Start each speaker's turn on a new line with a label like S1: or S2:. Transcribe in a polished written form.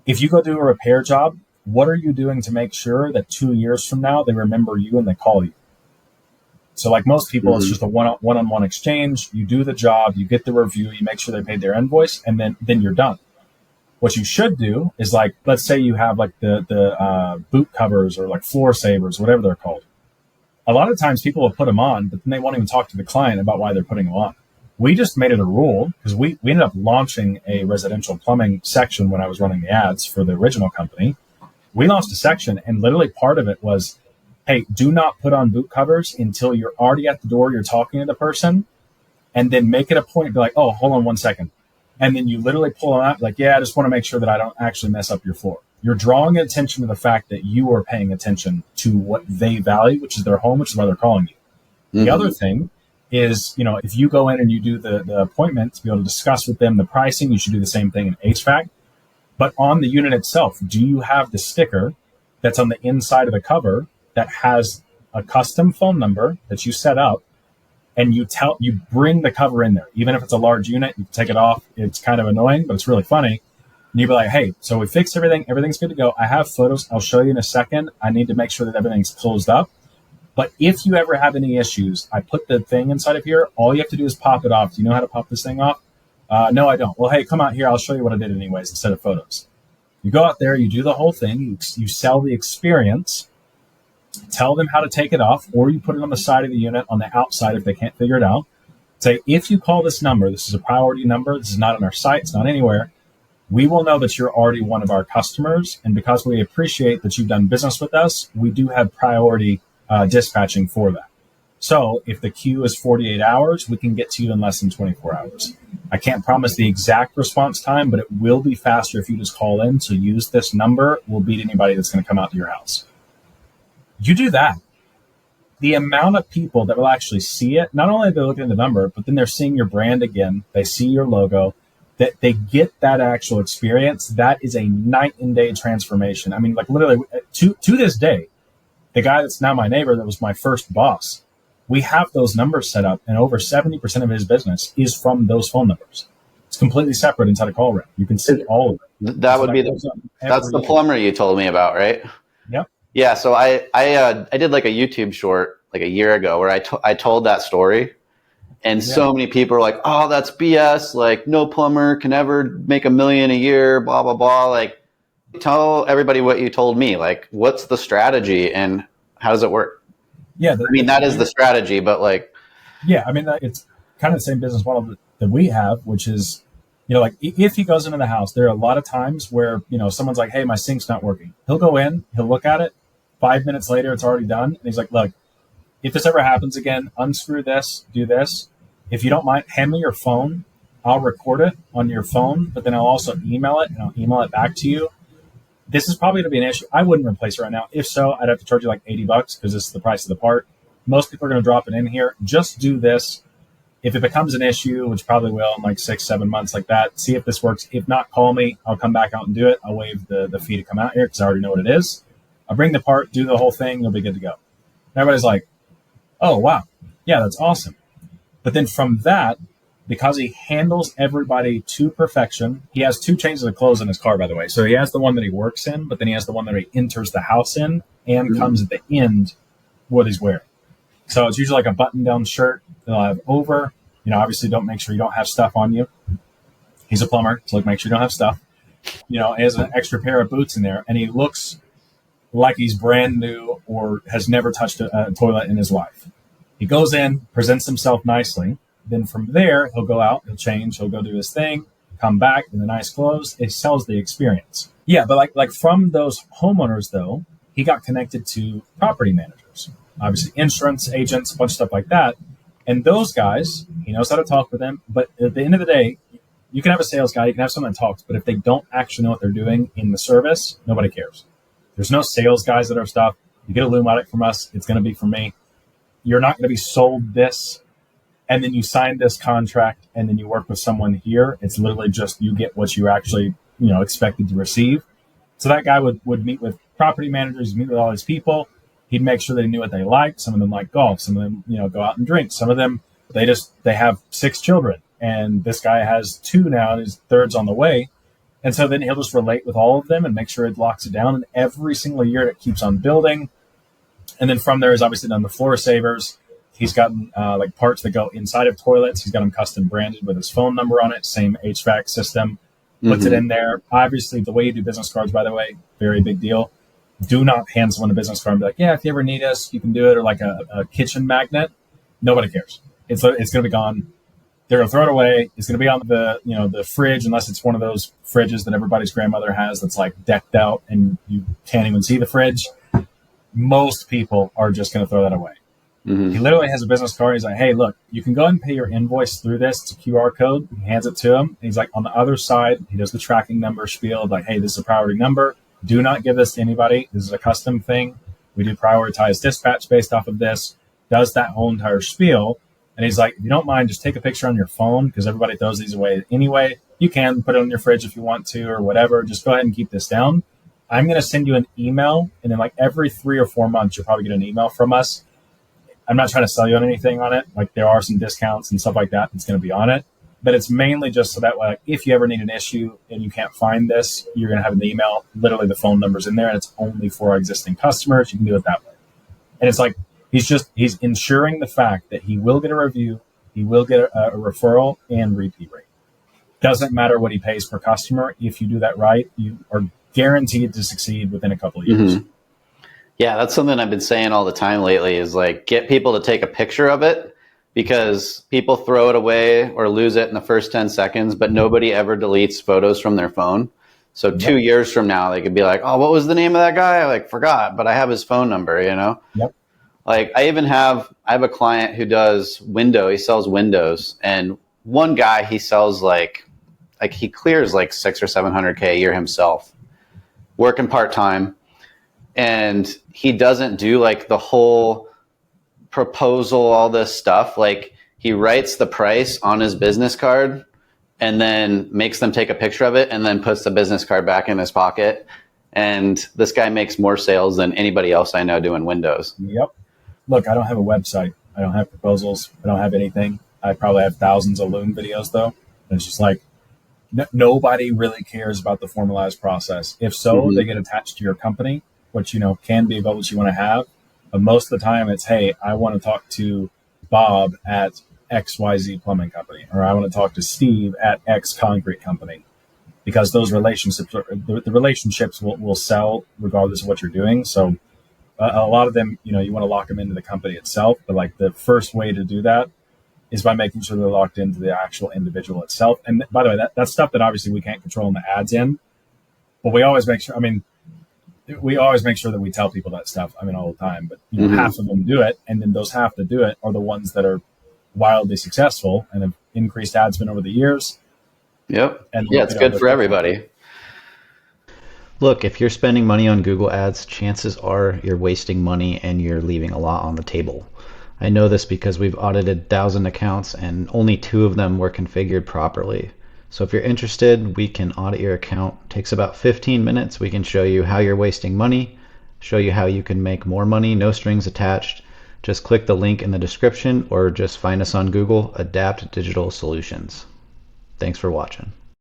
S1: If you go do a repair job, what are you doing to make sure that 2 years from now they remember you and they call you? So like most people, it's just a one-on-one exchange. You do the job, you get the review, you make sure they paid their invoice, and then you're done. What you should do is, like, let's say you have like the boot covers or like floor savers, whatever they're called. A lot of times people will put them on, but then they won't even talk to the client about why they're putting them on. We just made it a rule because we ended up launching a residential plumbing section when I was running the ads for the original company. We launched a section, and literally part of it was, hey, do not put on boot covers until you're already at the door, you're talking to the person, and then make it a point, be like, oh, hold on 1 second. And then you literally pull them out, like, yeah, I just want to make sure that I don't actually mess up your floor. You're drawing attention to the fact that you are paying attention to what they value, which is their home, which is why they're calling you. The other thing is, if you go in and you do the appointment to be able to discuss with them the pricing, you should do the same thing in HVAC. But on the unit itself, do you have the sticker that's on the inside of the cover that has a custom phone number that you set up, and you bring the cover in there? Even if it's a large unit, you take it off. It's kind of annoying, but it's really funny. And you'd be like, hey, so we fixed everything. Everything's good to go. I have photos. I'll show you in a second. I need to make sure that everything's closed up. But if you ever have any issues, I put the thing inside of here. All you have to do is pop it off. Do you know how to pop this thing off? No, I don't. Well, hey, come out here. I'll show you what I did anyways instead of photos. You go out there, you do the whole thing. You sell the experience. Tell them how to take it off, or you put it on the side of the unit on the outside if they can't figure it out. Say, if you call this number, this is a priority number. This is not on our site. It's not anywhere. We will know that you're already one of our customers. And because we appreciate that you've done business with us, we do have priority dispatching for that. So if the queue is 48 hours, we can get to you in less than 24 hours. I can't promise the exact response time, but it will be faster if you just call in. So use this number. We'll beat anybody that's going to come out to your house. You do that. The amount of people that will actually see it, not only are they looking at the number, but then they're seeing your brand again. They see your logo, that they get that actual experience. That is a night and day transformation. I mean, like literally to this day, the guy that's now my neighbor, that was my first boss, we have those numbers set up, and over 70% of his business is from those phone numbers. It's completely separate inside a call room. You can see all of it.
S2: That would be that's the plumber you told me about, right?
S1: Yep.
S2: Yeah. So I did like a YouTube short like a year ago where I told that story, and so many people are like, oh, that's BS. Like, no plumber can ever make $1 million a year, blah, blah, blah. Like, tell everybody what you told me. Like, what's the strategy and how does it work?
S1: Yeah.
S2: That is the strategy, but like.
S1: Yeah. I mean, it's kind of the same business model that we have, which is, like if he goes into the house, there are a lot of times where, someone's like, hey, my sink's not working. He'll go in, he'll look at it. 5 minutes later, it's already done. And he's like, look, if this ever happens again, unscrew this, do this. If you don't mind, hand me your phone. I'll record it on your phone, but then I'll also email it, and I'll email it back to you. This is probably going to be an issue. I wouldn't replace it right now. If so, I'd have to charge you like $80 because this is the price of the part. Most people are going to drop it in here. Just do this. If it becomes an issue, which probably will in like 6-7 months like that, see if this works. If not, call me. I'll come back out and do it. I'll waive the fee to come out here because I already know what it is. I'll bring the part, do the whole thing. You'll be good to go. Everybody's like, oh, wow. Yeah, that's awesome. But then from that, because he handles everybody to perfection, he has 2 changes of clothes in his car, by the way. So he has the one that he works in, but then he has the one that he enters the house in and comes at the end what he's wearing. So it's usually like a button-down shirt that I'll have over. Obviously don't make sure you don't have stuff on you. He's a plumber, so make sure you don't have stuff. He has an extra pair of boots in there, and he looks like he's brand new or has never touched a toilet in his life. He goes in, presents himself nicely. Then from there, he'll go out, he'll change, he'll go do his thing, come back in the nice clothes. It sells the experience. Yeah, but like from those homeowners, though, he got connected to property managers, obviously insurance agents, a bunch of stuff like that. And those guys, he knows how to talk with them. But at the end of the day, you can have a sales guy, you can have someone that talks, but if they don't actually know what they're doing in the service, nobody cares. There's no sales guys that are stuff. You get a loom audit from us, it's going to be from me. You're not going to be sold this, and then you sign this contract, and then you work with someone here. It's literally just you get what you actually, expected to receive. So that guy would meet with property managers, meet with all these people. He'd make sure they knew what they liked. Some of them like golf. Some of them, go out and drink. Some of them, they have 6 children, and this guy has 2 now, and his third's on the way. And so then he'll just relate with all of them and make sure it locks it down. And every single year it keeps on building. And then from there, he's obviously done the floor savers. He's gotten like parts that go inside of toilets. He's got them custom branded with his phone number on it. Same HVAC system. Puts it in there. Obviously, the way you do business cards, by the way, very big deal. Do not hand someone a business card and be like, yeah, if you ever need us, you can do it. Or like a kitchen magnet. Nobody cares. It's going to be gone. They're going to throw it away. It's going to be on the fridge, unless it's one of those fridges that everybody's grandmother has that's like decked out and you can't even see the fridge. Most people are just going to throw that away. He literally has a business card. He's like, hey, look, you can go ahead and pay your invoice through this. It's a QR code. He hands it to him. And he's like, on the other side, he does the tracking number spiel. Like, hey, this is a priority number. Do not give this to anybody. This is a custom thing. We do prioritize dispatch based off of this. Does that whole entire spiel. And he's like, if you don't mind, just take a picture on your phone, because everybody throws these away anyway. You can put it on your fridge if you want to or whatever. Just go ahead and keep this down. I'm going to send you an email. And then like every 3 or 4 months, you'll probably get an email from us. I'm not trying to sell you on anything on it. Like there are some discounts and stuff like that that's going to be on it. But it's mainly just so that like, if you ever need an issue and you can't find this, you're going to have an email. Literally the phone number's in there, and it's only for our existing customers. You can do it that way. And it's like, he's ensuring the fact that he will get a review, he will get a referral and repeat rate. Doesn't matter what he pays per customer. If you do that right, you are guaranteed to succeed within a couple of years.
S2: Yeah, that's something I've been saying all the time lately is like, get people to take a picture of it, because people throw it away or lose it in the first 10 seconds, but nobody ever deletes photos from their phone. So 2 years from now, they could be like, oh, what was the name of that guy? I like forgot, but I have his phone number, you know?
S1: Yep.
S2: Like I have a client who does he sells windows, and one guy, he sells like he clears like 600 or 700K a year himself, working part-time. And he doesn't do like the whole proposal, all this stuff. Like he writes the price on his business card and then makes them take a picture of it and then puts the business card back in his pocket. And this guy makes more sales than anybody else I know doing windows.
S1: Yep. Look, I don't have a website. I don't have proposals. I don't have anything. I probably have thousands of Loom videos though. And it's just like, nobody really cares about the formalized process. If so, they get attached to your company, which, can be about what you want to have. But most of the time it's, hey, I want to talk to Bob at XYZ Plumbing Company, or I want to talk to Steve at X Concrete Company, because those relationships, the relationships will sell regardless of what you're doing. So a lot of them, you want to lock them into the company itself. But like the first way to do that is by making sure they're locked into the actual individual itself. And by the way, that's stuff that obviously we can't control in the ads in, but we always make sure, we always make sure that we tell people that stuff. All the time, but half of them do it. And then those half that do it are the ones that are wildly successful and have increased ad spend over the years.
S2: Yep. And yeah, it's good for everybody.
S3: Look, if you're spending money on Google ads, chances are you're wasting money and you're leaving a lot on the table. I know this because we've audited 1,000 accounts and only 2 of them were configured properly. So if you're interested, we can audit your account. It takes about 15 minutes. We can show you how you're wasting money, show you how you can make more money, no strings attached. Just click the link in the description or just find us on Google, Adapt Digital Solutions. Thanks for watching.